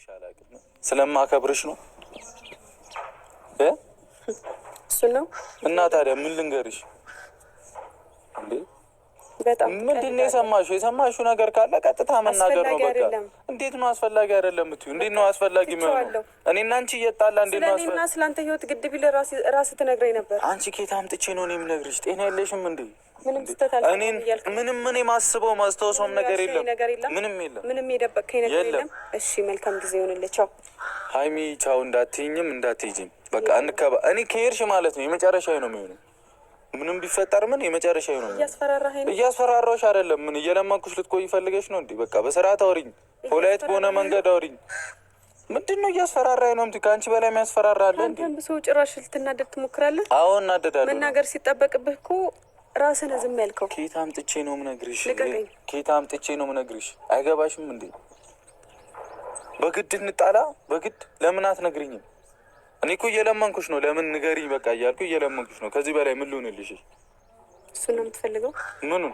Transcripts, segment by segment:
እንደምወድሽ አላውቅም። ስለማከብርሽ ነው እሱ ነው። እና ታዲያ ምን ልንገርሽ እንዴ? በጣም ምንድን ነው የሰማሽው? የሰማሽው ነገር ካለ ቀጥታ መናገር ነው በቃ። እንዴት ነው አስፈላጊ አይደለም የምትይው? እንዴት ነው አስፈላጊ የሚሆነው? እኔና አንቺ እየጣላ እንዴት ነው ስለኔና ስላንተ ህይወት ግድ ቢል ራስህ ትነግረኝ ነበር። አንቺ ከየት አምጥቼ ነው እኔ የምነግርሽ? ጤና የለሽም እንዴ? ምንም ስተታል ምንም እኔ ማስበው ማስተዋወሰውም ነገር የለም። ምንም የለም። ምንም የደበቅከኝ ነገር የለም። እሺ መልካም ጊዜ ይሁንልህ። ቻው ሀይሚ። ቻው። እንዳትይኝም እንዳትይጂም በቃ እንከባ። እኔ ከሄድሽ ማለት ነው የመጨረሻዬ ነው የሚሆነው። ምንም ቢፈጠር ምን የመጨረሻዬ ነው። እያስፈራራኸኝ ነው። እያስፈራራሁሽ አይደለም። ምን እየለመንኩሽ ልትቆይ ፈልገሽ ነው እንዴ? በቃ በስርዓት አውሪኝ፣ ፖላይት በሆነ መንገድ አውሪኝ። ምንድን ነው እያስፈራራኝ ነው? ከአንቺ በላይ የሚያስፈራራ አለ እንዴ? አንተም ብሶ ጭራሽ ልትናደድ ትሞክራለህ። አዎ እናደዳለሁ። መናገር ሲጠበቅብህ እኮ ራስህን ዝም ያልከው። ከየት አምጥቼ ነው የምነግርሽ? ከየት አምጥቼ ነው የምነግርሽ? አይገባሽም እንዴ? በግድ እንጣላ? በግድ ለምን አትነግሪኝም? እኔ እኮ እየለመንኩሽ ነው። ለምን ንገሪኝ በቃ እያልኩ እየለመንኩሽ ነው። ከዚህ በላይ ምን ልሆንልሽ? እሱን ነው የምትፈልገው? ምኑን?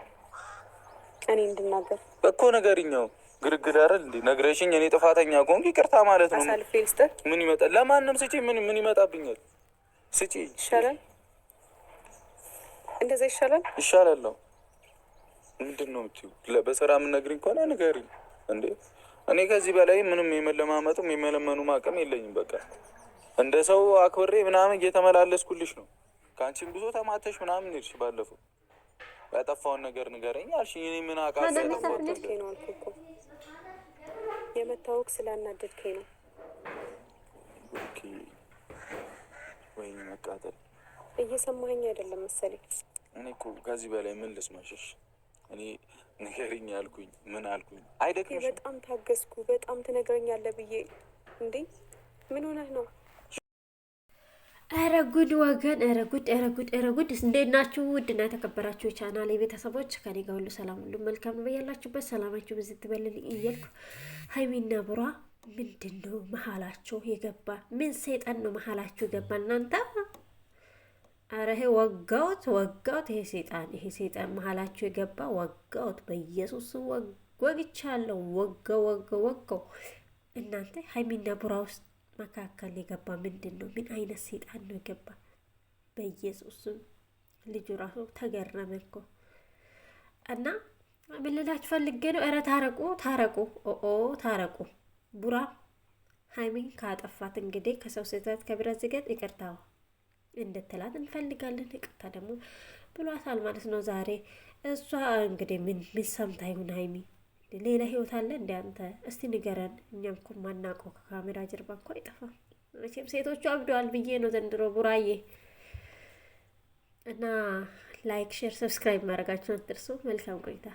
እኔ እንድናገር እኮ ንገሪኛው። ግርግር አይደል እንዴ? ነግረሽኝ እኔ ጥፋተኛ ከሆንኩ ይቅርታ ማለት ነው። አሳልፌ ልስጥህ? ምን ይመጣል? ለማንም ስጪ። ምን ይመጣብኛል? ስጪ። ይሻላል። እንደዛ ይሻላል። ይሻላለሁ። ምንድን ነው የምትይው? በስራ የምነግሪኝ ከሆነ ንገሪኝ እንዴ። እኔ ከዚህ በላይ ምንም የመለማመጡም የመለመኑም አቅም የለኝም። በቃ እንደ ሰው አክብሬ ምናምን እየተመላለስኩልሽ ነው። ከአንቺም ብዙ ተማተሽ ምናምን ሄድሽ። ባለፈው ያጠፋውን ነገር ንገረኝ አልሽኝ። እኔ ምን አውቃለሁ? ነው አልኩህ እኮ የመታወቅ ስላናደድከኝ ነው። ወይኔ መቃጠል። እየሰማኸኝ አይደለም መሰለኝ። እኔ እኮ ከዚህ በላይ ምን ልስማሽሽ? እኔ ንገሪኝ ያልኩኝ ምን አልኩኝ? አይደክምሽም? በጣም ታገስኩ። በጣም ትነግረኛለህ ብዬ እንዴ። ምን ሆነህ ነው? ኧረ ጉድ ወገን! ኧረ ጉድ! ኧረ ጉድ! ኧረ ጉድ! እንዴት ናችሁ? ውድና የተከበራችሁ የቻናሌ ቤተሰቦች ከኔ ጋር ሁሉ ሰላም፣ ሁሉ መልካም ነው። በያላችሁበት ሰላማችሁ ብዙ ትበልልኝ እያልኩ ሀይሚና ቡራ ምንድን ነው መሀላቸው የገባ? ምን ሰይጣን ነው መሀላችሁ የገባ እናንተ? ኧረ ይሄ ወጋውት ይሄ ሰይጣን መሀላችሁ የገባ ወጋውት። በኢየሱስ ወግቻለሁ። ወጋው እናንተ። ሀይሚና ቡራ ውስጥ መካከል የገባ ምንድን ነው? ምን አይነት ሰይጣን ነው የገባ? በኢየሱስ ልጁ ራሱ ተገረመ እኮ። እና ምን ልላችሁ ፈልጌ ነው? ኧረ ታረቁ። ታረቁ። ቡራ ሀይሚን ካጠፋት እንግዲህ ከሰው ስህተት ከብረት ዝገት ይቅርታው እንድትላት እንፈልጋለን። ይቅርታ ደግሞ ብሏታል ማለት ነው ዛሬ። እሷ እንግዲህ ምን ሰምታ ይሁን ሀይሚ ሌላ ህይወት አለ እንደ አንተ? እስቲ ንገረን። እኛም እኮ ማናውቀው ከካሜራ ጀርባ እኮ አይጠፋም። መቼም ሴቶቹ አብደዋል ብዬ ነው ዘንድሮ ቡራዬ። እና ላይክ፣ ሼር፣ ሰብስክራይብ ማድረጋችሁን አትርሱ። መልካም ቆይታ